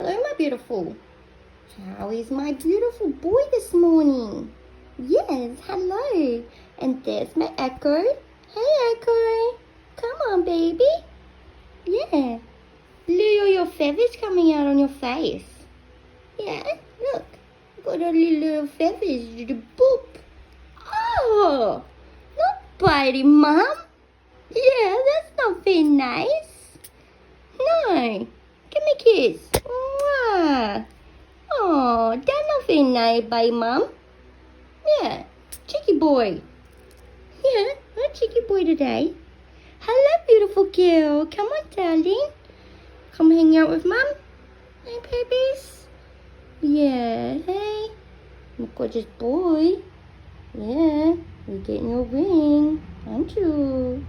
Hello, my beautiful. How is my beautiful boy this morning? Yes, hello. And there's my Echo. Hey, Echo. Come on, baby. Yeah. Look, all your feathers coming out on your face. Yeah, look. You've got all your little feathers. Boop. Oh, not bitey, Mum. Yeah, that's not very nice. No. Give me a kiss. Mwah. Oh, that's not very nice by Mum. Yeah, cheeky boy. Yeah, a cheeky boy today. Hello, beautiful girl. Come on, darling. Come hang out with Mum. Hey, babies. Yeah, hey. You gorgeous boy. Yeah, you're getting your ring, aren't you?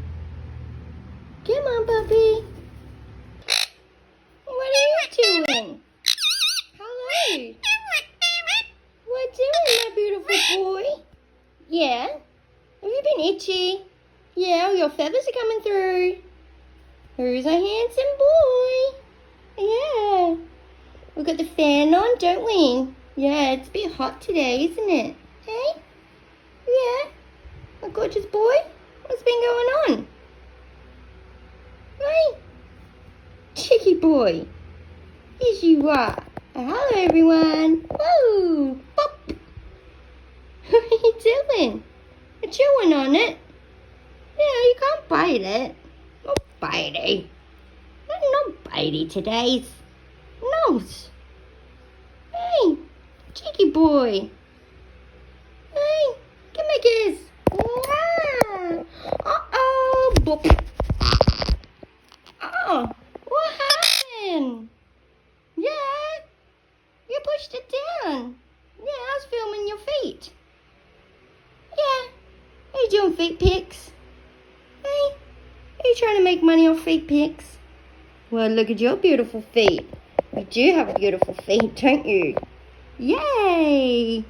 Come on, puppy. What are you doing? Hello. What doing, my beautiful boy? Yeah. Have you been itchy? Yeah, all your feathers are coming through. Who's a handsome boy? Yeah. We've got the fan on, don't we? Yeah, it's a bit hot today, isn't it? Hey? Yeah. My gorgeous boy? What's been going on? Hey? Cheeky boy. Yes, you are. Hello, everyone. Whoa. Pop. What are you doing? You're chewing on it. Yeah, you can't bite it. Not bitey. Not bitey today. No. Hey, cheeky boy. Hey, give me a kiss. Wow. Uh-oh. Boop. Oh, what happened? Yeah, you pushed it down. Yeah, I was filming your feet. Yeah, are you doing feet pics? Hey, are you trying to make money off feet pics? Well, look at your beautiful feet. You do have beautiful feet, don't you? Yay!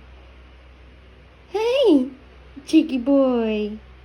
Hey, cheeky boy.